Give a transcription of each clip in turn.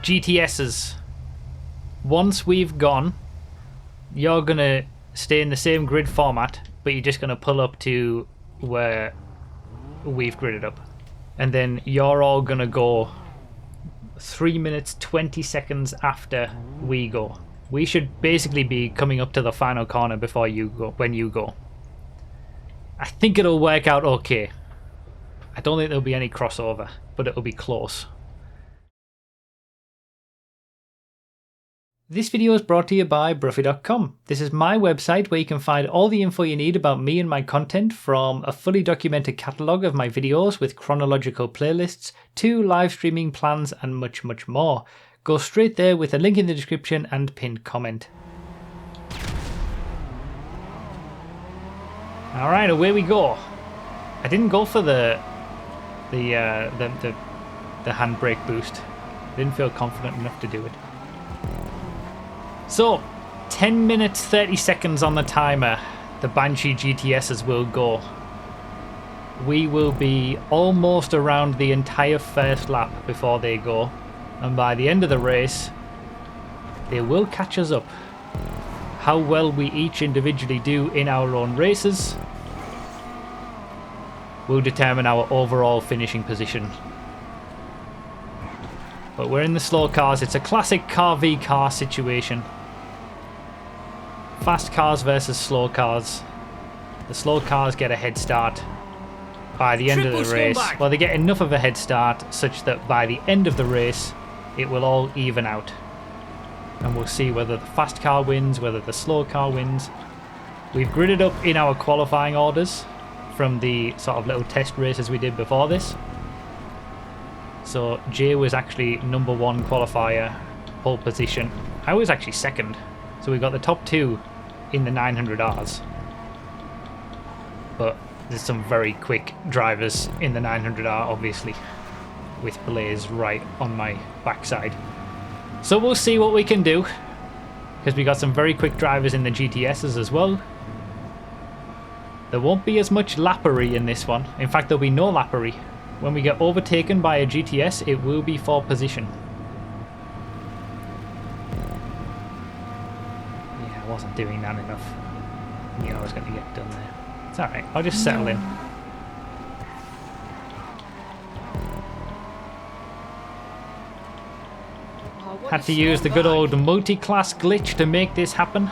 GTSs. Once we've gone, you're going to stay in the same grid format, but you're just going to pull up to where we've gridded up. And then you're all going to go 3 minutes 20 seconds after we go. We should basically be coming up to the final corner before you go, when you go. I think it'll work out okay. I don't think there'll be any crossover, but it'll be close. This video is brought to you by Bruffy.com. This is my website where you can find all the info you need about me and my content, from a fully documented catalogue of my videos with chronological playlists to live streaming plans and much, much more. Go straight there with a link in the description and pinned comment. Alright, away we go. I didn't go for the handbrake boost. Didn't feel confident enough to do it. So, 10 minutes 30 seconds on the timer. The Banshee GTSs will go. We will be almost around the entire first lap before they go. And by the end of the race, they will catch us up. How well we each individually do in our own races will determine our overall finishing position. But we're in the slow cars. It's a classic car v car situation. Fast cars versus slow cars. The slow cars get a head start by the end of the race. Well, they get enough of a head start such that by the end of the race, it will all even out. And we'll see whether the fast car wins, whether the slow car wins. We've gridded up in our qualifying orders from the sort of little test races we did before this. So Jay was actually number 1 qualifier, pole position. I was actually second. So we got the top 2 in the 900Rs. But there's some very quick drivers in the 900R, obviously, with Blaze right on my backside. So we'll see what we can do, because we got some very quick drivers in the GTSs as well. There won't be as much lappery in this one. In fact, there'll be no lappery. When we get overtaken by a GTS, it will be for position. Yeah, I wasn't doing that enough. I knew I was going to get done there. It's alright, I'll just settle in. Had to use the good old multi-class glitch to make this happen.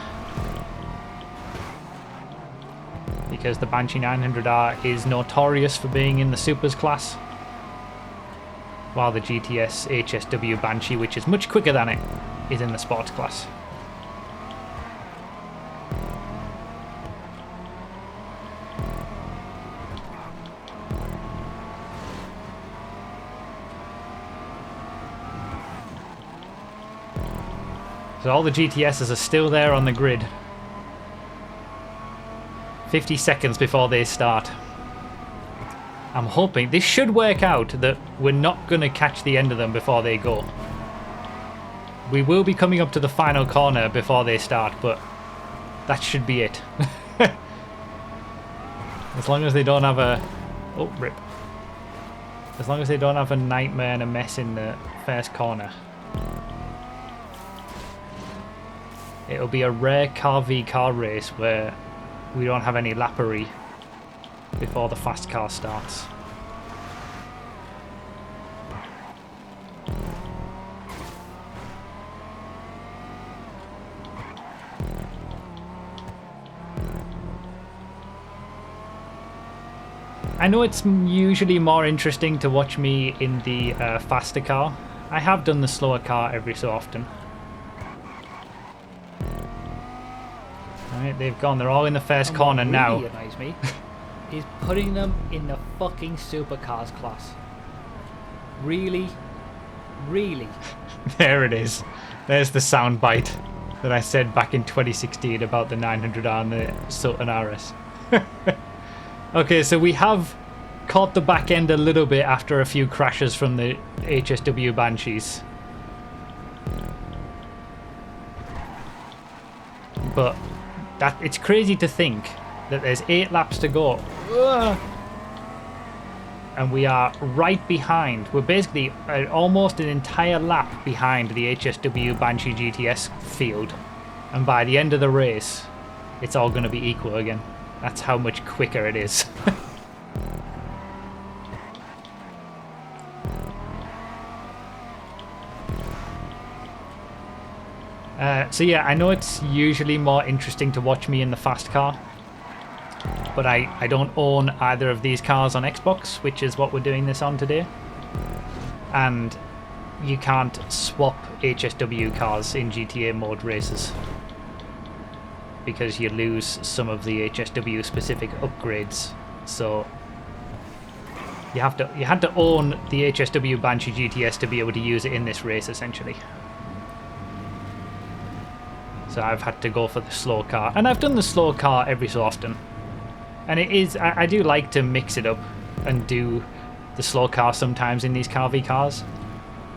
Because the Banshee 900R is notorious for being in the Supers class, while the GTS HSW Banshee, which is much quicker than it, is in the Sports class. So all the GTSs are still there on the grid. 50 seconds before they start. I'm hoping this should work out that we're not going to catch the end of them before they go. We will be coming up to the final corner before they start, but that should be it. As long as they don't have a... Oh, rip. As long as they don't have a nightmare and a mess in the first corner. It'll be a rare car v car race where we don't have any lappery before the fast car starts. I know it's usually more interesting to watch me in the faster car. I have done the slower car every so often. Right, they've gone. They're all in the first corner now. What really annoys me is putting them in the fucking supercars class. Really? Really? There it is. There's the soundbite that I said back in 2016 about the 900R and the Sultan RS. Okay, so we have caught the back end a little bit after a few crashes from the HSW Banshees. But it's crazy to think that there's 8 laps to go. Ugh. and we are right behind. We're basically almost an entire lap behind the HSW Banshee GTS field, and by the end of the race it's all going to be equal again. That's how much quicker it is. So yeah, I know it's usually more interesting to watch me in the fast car, but I don't own either of these cars on Xbox, which is what we're doing this on today. And you can't swap HSW cars in GTA mode races because you lose some of the HSW specific upgrades. So you had to own the HSW Banshee GTS to be able to use it in this race, essentially. So I've had to go for the slow car, and I've done the slow car every so often. And it is, I do like to mix it up and do the slow car sometimes in these car v cars,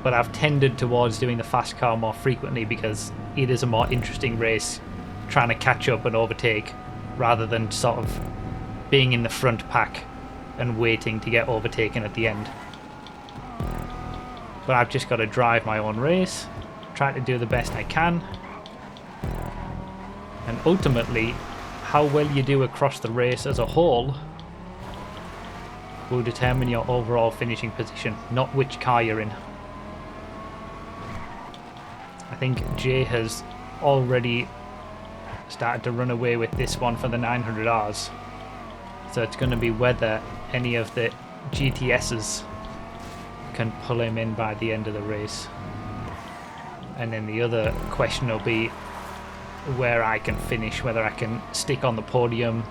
but I've tended towards doing the fast car more frequently because it is a more interesting race, trying to catch up and overtake rather than sort of being in the front pack and waiting to get overtaken at the end. But I've just got to drive my own race, try to do the best I can. And ultimately, how well you do across the race as a whole will determine your overall finishing position, not which car you're in. I think Jay has already started to run away with this one for the 900Rs. So it's going to be whether any of the GTSs can pull him in by the end of the race. And then the other question will be where I can finish, whether I can stick on the podium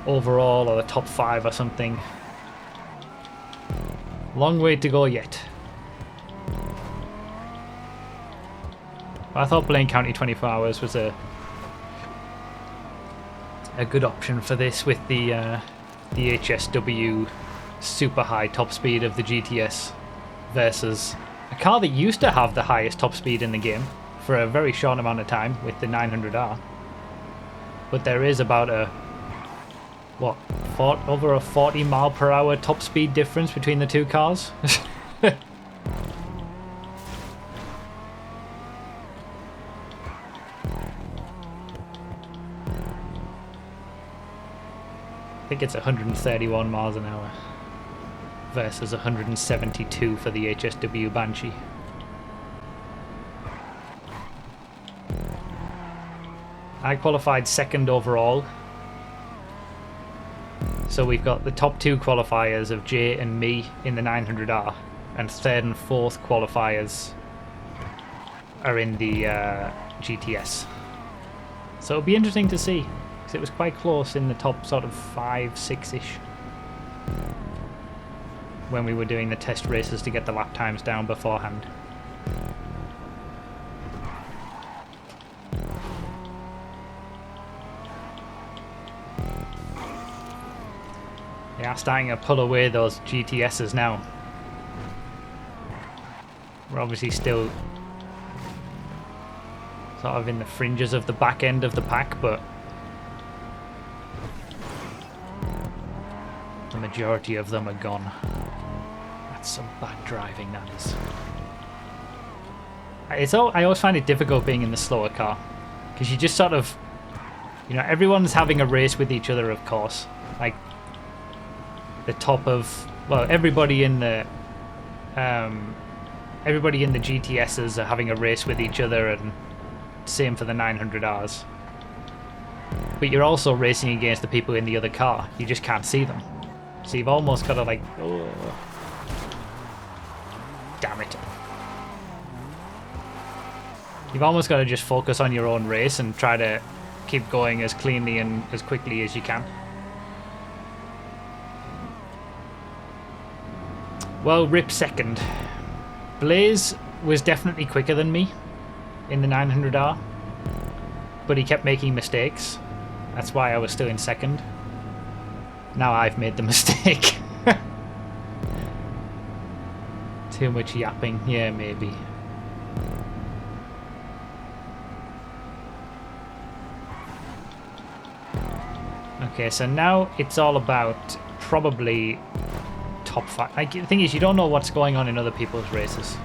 overall or the top 5 or something. Long way to go yet. I thought Blaine County 24 Hours was a good option for this with the HSW super high top speed of the GTS versus a car that used to have the highest top speed in the game for a very short amount of time with the 900R. But there is about a, what, over a 40 mile per hour top speed difference between the two cars. I think it's 131 miles an hour versus 172 for the HSW Banshee. I qualified second overall, so we've got the top 2 qualifiers of Jay and me in the 900R, and third and fourth qualifiers are in the GTS. So it'll be interesting to see, because it was quite close in the top sort of 5, 6-ish when we were doing the test races to get the lap times down beforehand. They are starting to pull away those GTSs now. We're obviously still sort of in the fringes of the back end of the pack, but the majority of them are gone. That's some bad driving, that is. I always find it difficult being in the slower car, because you just sort of, you know, everyone's having a race with each other, of course. Like, the top of, well, everybody in the GTSs are having a race with each other, and same for the 900Rs. But you're also racing against the people in the other car. You just can't see them. So you've almost got to, like, oh, damn it. You've almost got to just focus on your own race and try to keep going as cleanly and as quickly as you can. Well, rip second. Blaze was definitely quicker than me in the 900R, but he kept making mistakes. That's why I was still in second. Now I've made the mistake. Too much yapping. Yeah, maybe. Okay, so now it's all about probably top 5. Like, the thing is, you don't know what's going on in other people's races.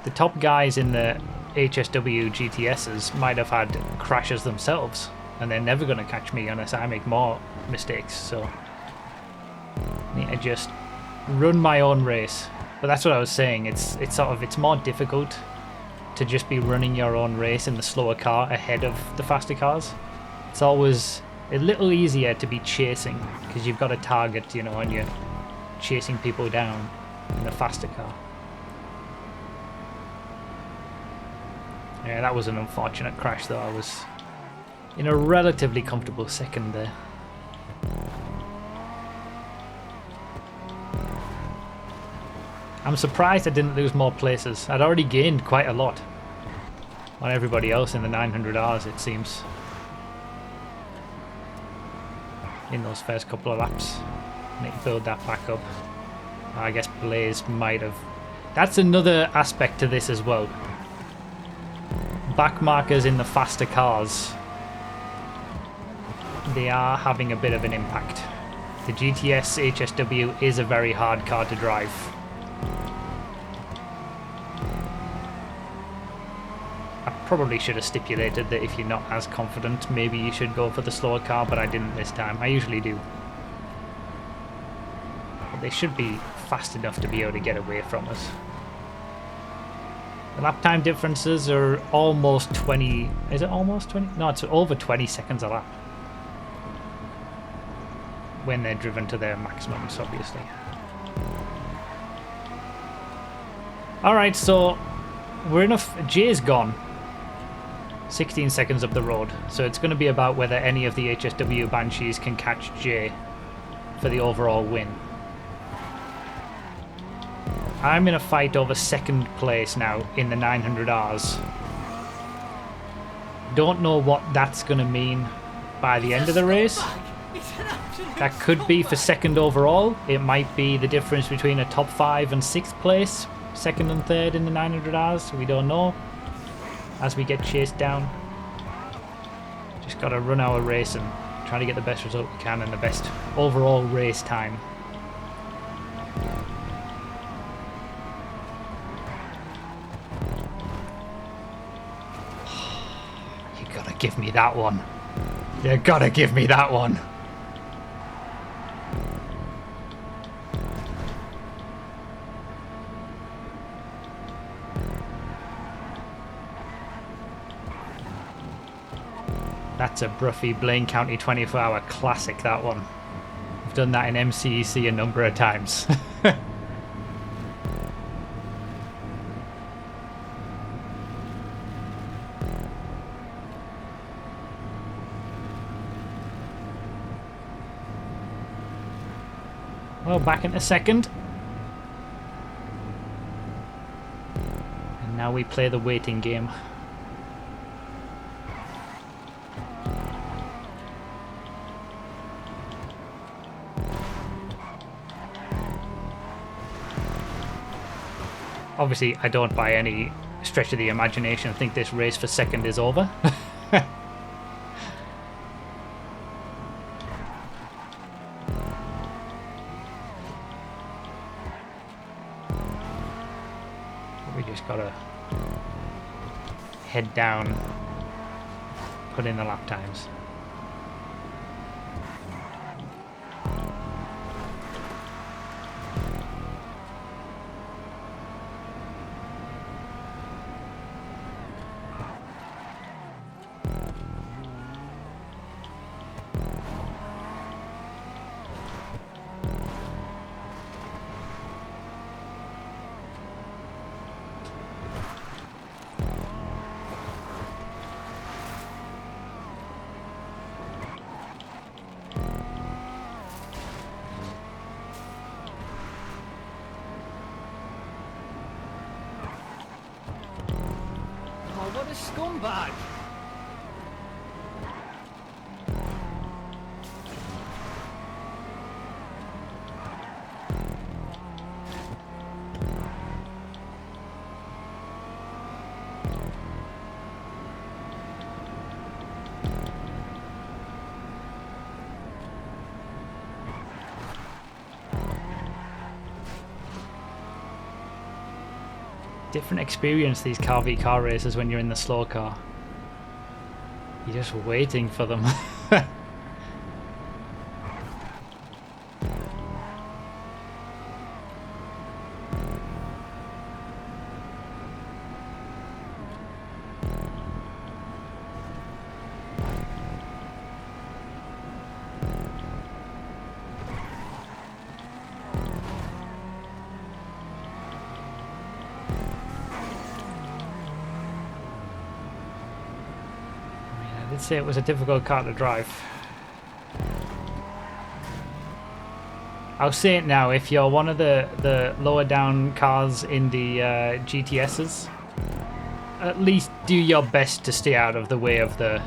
The top guys in the HSW GTSs might have had crashes themselves, and they're never going to catch me unless I make more mistakes. So I need to just run my own race. But that's what I was saying. It's more difficult to just be running your own race in the slower car ahead of the faster cars. It's always a little easier to be chasing because you've got a target, you know, and you're chasing people down in the faster car. Yeah, that was an unfortunate crash though. I was in a relatively comfortable second there. I'm surprised I didn't lose more places. I'd already gained quite a lot on everybody else in the 900Rs, it seems, in those first couple of laps. Need to build that back up. I guess Blaze might have. That's another aspect to this as well. Back markers in the faster cars, they are having a bit of an impact. The GTS HSW is a very hard car to drive. I probably should have stipulated that if you're not as confident, maybe you should go for the slower car, but I didn't this time. I usually do. But they should be fast enough to be able to get away from us. The lap time differences are almost 20... Is it almost 20? No, it's over 20 seconds a lap. When they're driven to their maximums, obviously. Alright, so we're enough. Jay's gone. 16 seconds up the road. So it's going to be about whether any of the HSW Banshees can catch Jay for the overall win. I'm in a fight over second place now in the 900Rs. Don't know what that's going to mean by the end of the race. That could be for second overall. It might be the difference between a top 5 and 6th place, second and third in the 900Rs. We don't know as we get chased down. Just got to run our race and try to get the best result we can and the best overall race time. You gotta give me that one. You gotta give me that one. That's a Bruffy Blaine County 24-hour classic, that one. I've done that in MCEC a number of times. Well, back into second. And now we play the waiting game. Obviously, I don't by any stretch of the imagination think this race for second is over. We just gotta head down, put in the lap times. What a scumbag! Different experience, these car v car races, when you're in the slow car. You're just waiting for them. I did say it was a difficult car to drive. I'll say it now, if you're one of the lower down cars in the GTSs, at least do your best to stay out of the way of the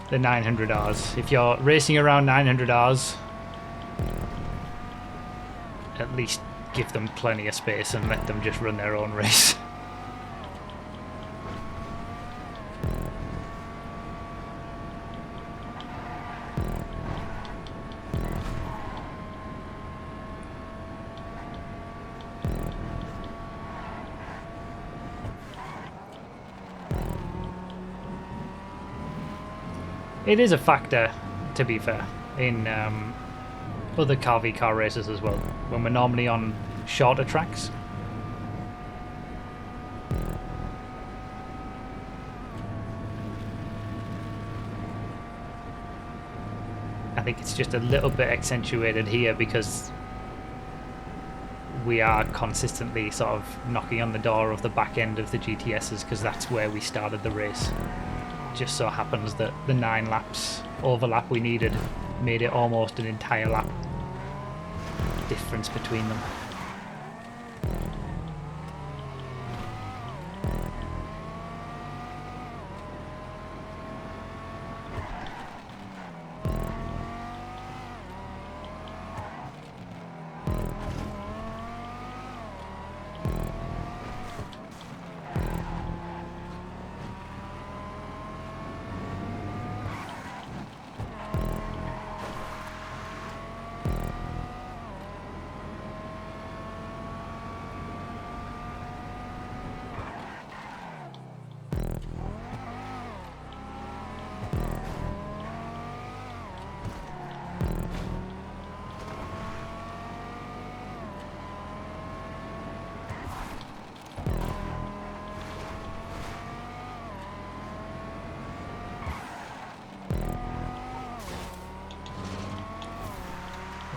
900Rs. If you're racing around 900Rs, at least give them plenty of space and let them just run their own race. It is a factor, to be fair, in other car v car races as well, when we're normally on shorter tracks. I think it's just a little bit accentuated here because we are consistently sort of knocking on the door of the back end of the GTSs, because that's where we started the race. Just so happens that the 9 laps overlap we needed made it almost an entire lap difference between them.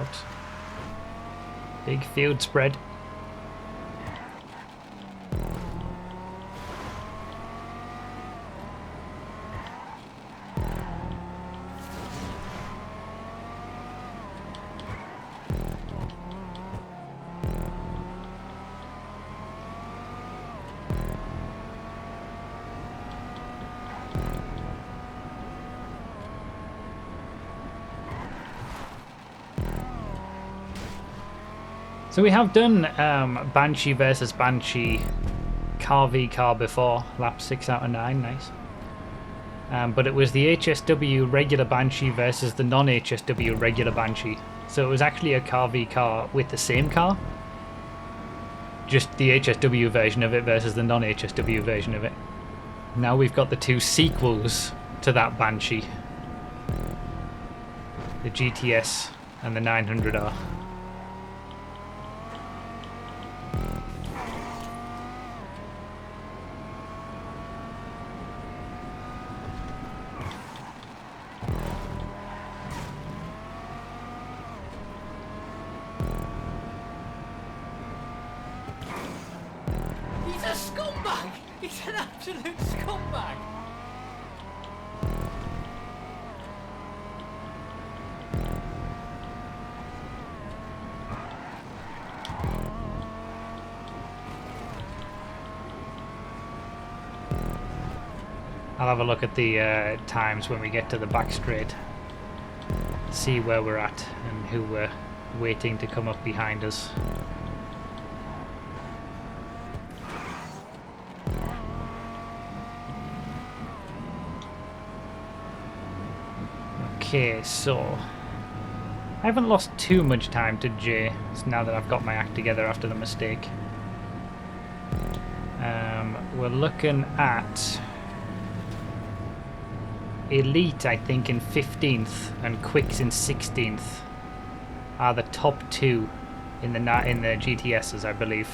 Oops. Big field spread. So we have done Banshee versus Banshee car v car before, lap 6 out of 9, nice. But it was the HSW regular Banshee versus the non-HSW regular Banshee. So it was actually a car v car with the same car, just the HSW version of it versus the non-HSW version of it. Now we've got the two sequels to that Banshee, the GTS and the 900R. He's a scumbag! He's an absolute scumbag! I'll have a look at the times when we get to the back straight, see where we're at and who we're waiting to come up behind us. Okay, so I haven't lost too much time to Jay now that I've got my act together after the mistake. We're looking at Elite, I think, in 15th and Quicks in 16th are the top two in the GTSs, I believe.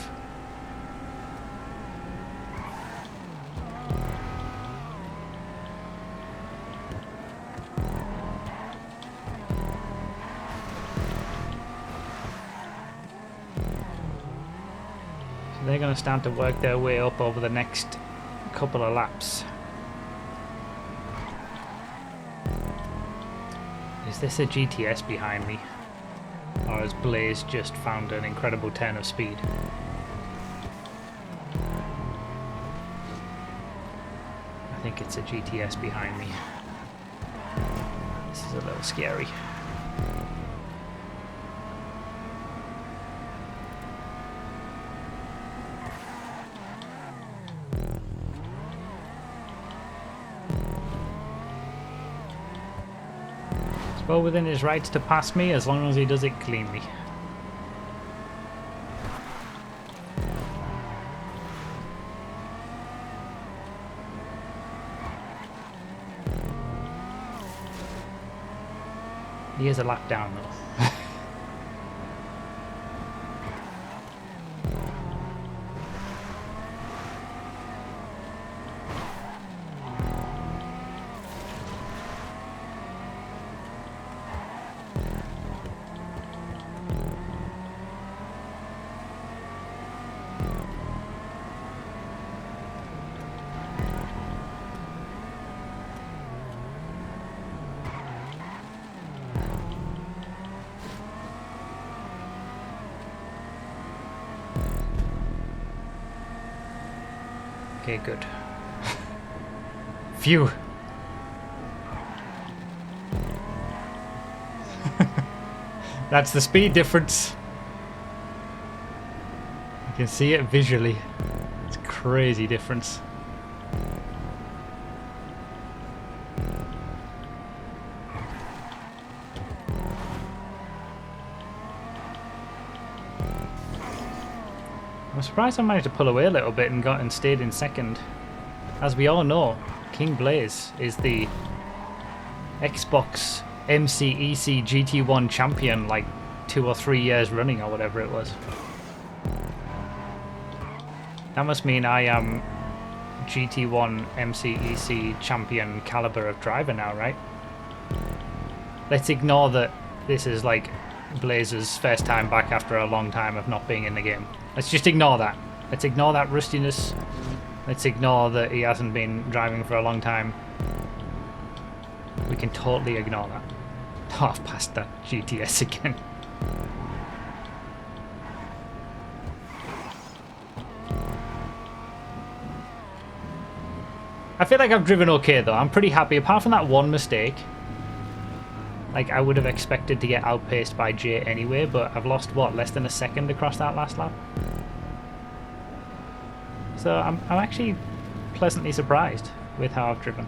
So they're going to start to work their way up over the next couple of laps. Is this a GTS behind me? Or has Blaze just found an incredible turn of speed? I think it's a GTS behind me. This is a little scary. Well within his rights to pass me as long as he does it cleanly. He is a lap down though. Okay, good. Phew. That's the speed difference. You can see it visually. It's a crazy difference. I'm surprised I managed to pull away a little bit and stayed in second. As we all know, King Blaze is the Xbox MCEC GT1 champion like 2 or 3 years running or whatever it was. That must mean I am GT1 MCEC champion caliber of driver now, right? Let's ignore that this is like Blaze's first time back after a long time of not being in the game. Let's just ignore that. Let's ignore that rustiness. Let's ignore that he hasn't been driving for a long time. We can totally ignore that. Oh, I've passed that GTS again. I feel like I've driven okay though. I'm pretty happy apart from that one mistake. Like, I would have expected to get outpaced by Jay anyway, but I've lost, what, less than a second across that last lap? So I'm actually pleasantly surprised with how I've driven.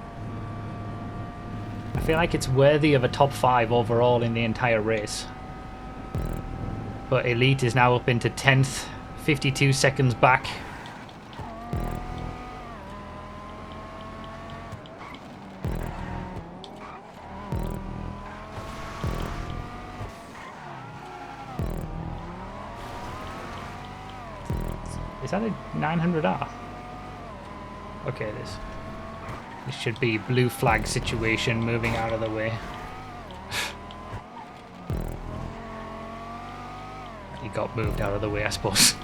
I feel like it's worthy of a top 5 overall in the entire race. But Elite is now up into 10th, 52 seconds back. Is that a 900R? Okay, it is. This should be blue flag situation, moving out of the way. He got moved out of the way, I suppose.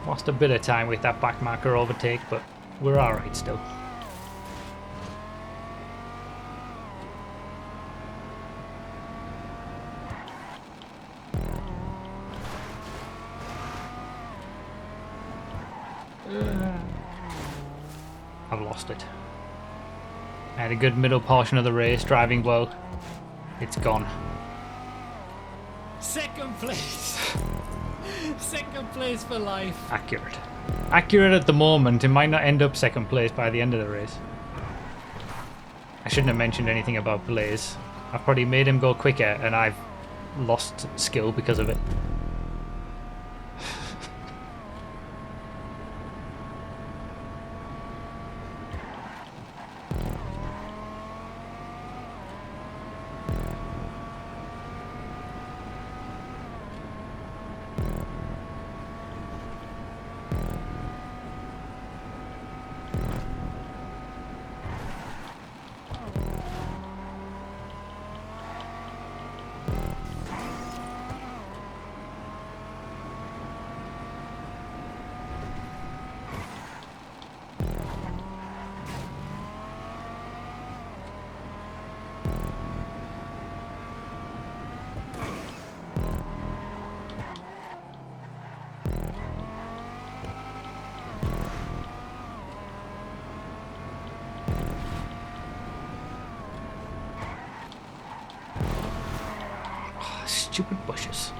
Lost a bit of time with that backmarker overtake, but we're alright still. I've lost it. I had a good middle portion of the race, driving well. It's gone. Second place. Second place for life. Accurate. Accurate at the moment. It might not end up second place by the end of the race. I shouldn't have mentioned anything about Blaze. I've probably made him go quicker and I've lost skill because of it. Stupid bushes.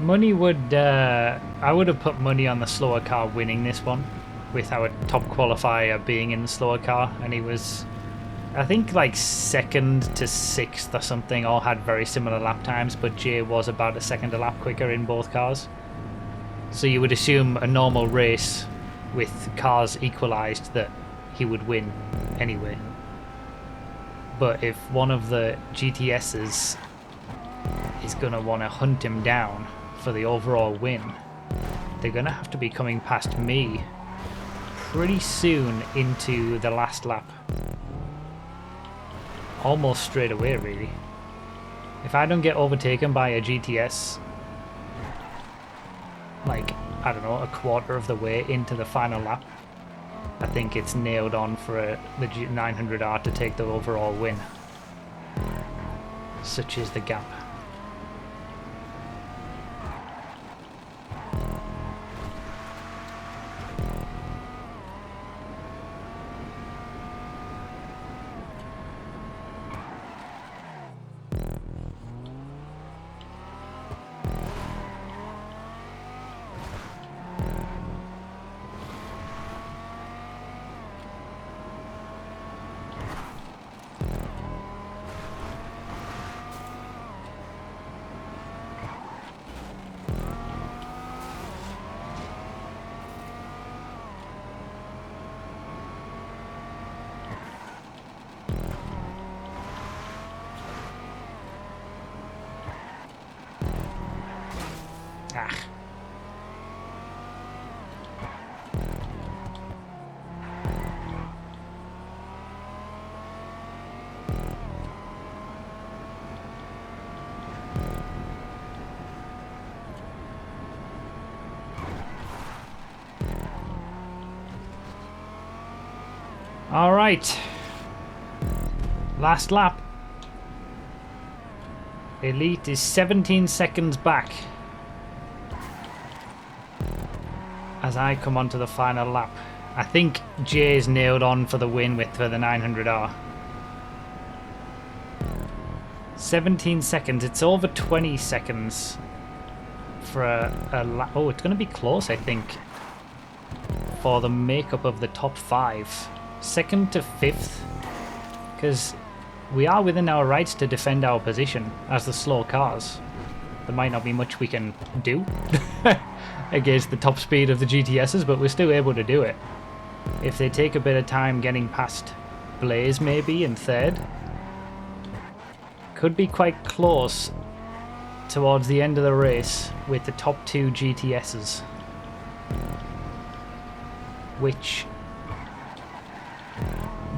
Money would, I would have put money on the slower car winning this one, with our top qualifier being in the slower car, and he was, I think, like 2nd to 6th or something, all had very similar lap times, but Jay was about a second a lap quicker in both cars. So you would assume a normal race with cars equalised that he would win anyway. But if one of the GTSs is going to want to hunt him down for the overall win, they're going to have to be coming past me pretty soon into the last lap. Almost straight away, really. If I don't get overtaken by a GTS, like, I don't know, a quarter of the way into the final lap, I think it's nailed on for the 900R to take the overall win. Such is the gap. Ah. All right. Last lap. Elite is 17 seconds back as I come onto the final lap. I think Jay's nailed on for the win for the 900R. 17 seconds. It's over 20 seconds for a lap. Oh, it's going to be close, I think, for the makeup of the top 5. 2nd to 5th, because we are within our rights to defend our position as the slow cars. There might not be much we can do against the top speed of the GTSs, but we're still able to do it. If they take a bit of time getting past Blaze maybe in 3rd, could be quite close towards the end of the race with the top 2 GTSs, which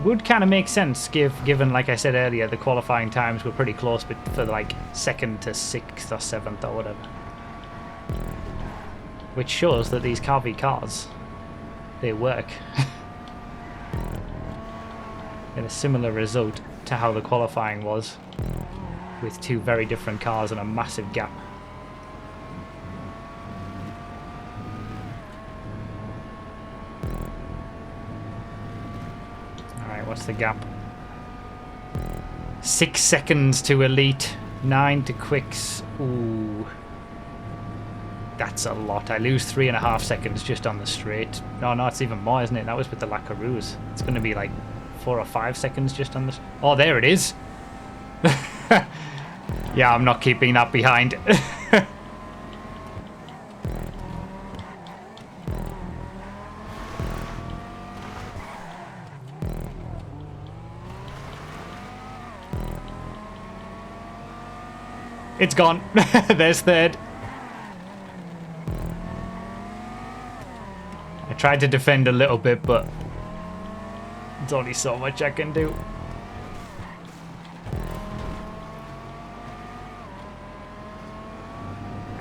would kind of make sense given, like I said earlier, the qualifying times were pretty close, but for like 2nd to 6th or 7th or whatever. Which shows that these car v cars, they work. In a similar result to how the qualifying was, with two very different cars and a massive gap. Alright, what's the gap? 6 seconds to elite, 9 to quicks. Ooh. That's a lot. I lose 3.5 seconds just on the straight. No, it's even more, isn't it? That was with the Lacroix. It's going to be like 4 or 5 seconds just on the... Oh, there it is. Yeah, I'm not keeping that behind. It's gone. There's third. I tried to defend a little bit, but there's only so much I can do.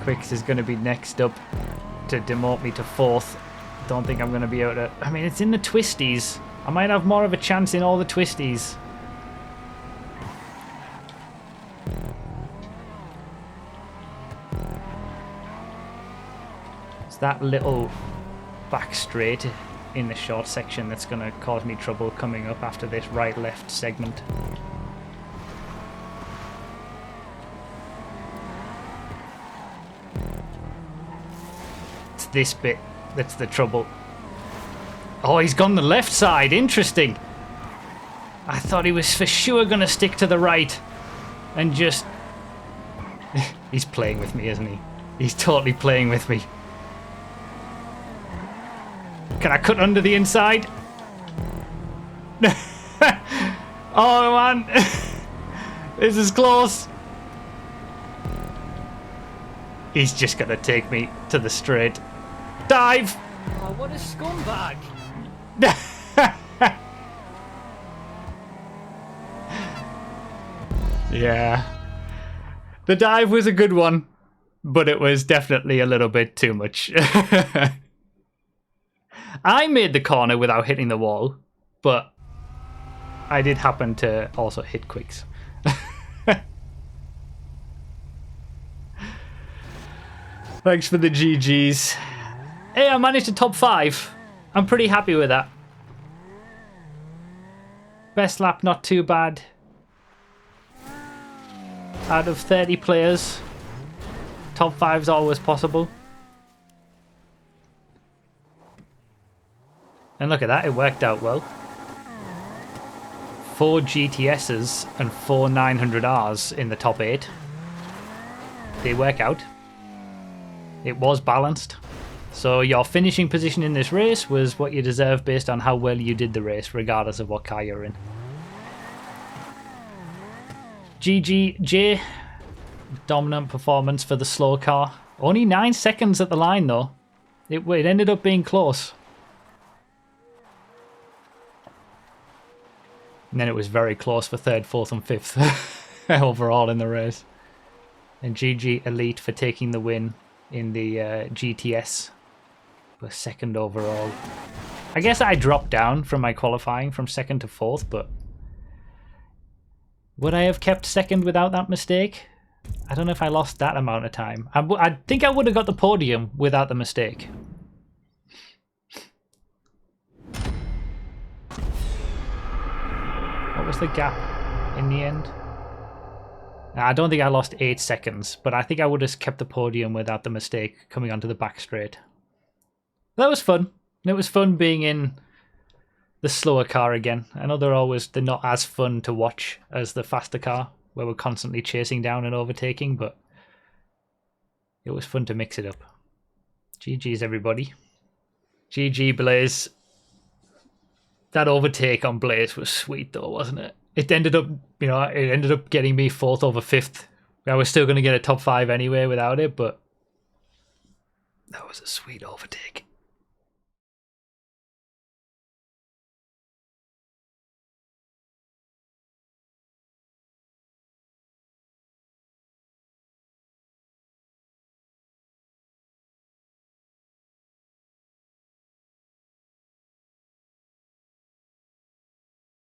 Quicks is going to be next up to demote me to 4th. Don't think I'm going to be able to... I mean, it's in the twisties. I might have more of a chance in all the twisties. It's that little back straight in the short section that's going to cause me trouble coming up after this right-left segment. It's this bit that's the trouble. Oh, he's gone the left side. Interesting. I thought he was for sure going to stick to the right and just... He's playing with me, isn't he? He's totally playing with me. Can I cut under the inside? Oh, man. This is close. He's just going to take me to the straight. Dive! Oh, what a scumbag! Yeah. The dive was a good one, but it was definitely a little bit too much. I made the corner without hitting the wall, but I did happen to also hit quicks. Thanks for the GGs. Hey, I managed to top 5. I'm pretty happy with that. Best lap, not too bad. Out of 30 players, top 5's always possible. And look at that, it worked out well. 4 GTSs and 4 900Rs in the top 8. They work out. It was balanced. So your finishing position in this race was what you deserve based on how well you did the race, regardless of what car you're in. GGJ. Dominant performance for the slow car. Only 9 seconds at the line though. It ended up being close. And then it was very close for 3rd, 4th and 5th overall in the race. And GG Elite for taking the win in the GTS. For 2nd overall. I guess I dropped down from my qualifying from 2nd to 4th, but would I have kept 2nd without that mistake? I don't know if I lost that amount of time. I think I would have got the podium without the mistake. What was the gap in the end? I don't think I lost 8 seconds, but I think I would have kept the podium without the mistake coming onto the back straight. That was fun. It was fun being in the slower car again. I know they're not as fun to watch as the faster car, where we're constantly chasing down and overtaking, but it was fun to mix it up. GG's everybody. GG Blaze. That overtake on Blaze was sweet though, wasn't it? It ended up, getting me 4th over 5th. I was still going to get a top 5 anyway without it, but that was a sweet overtake.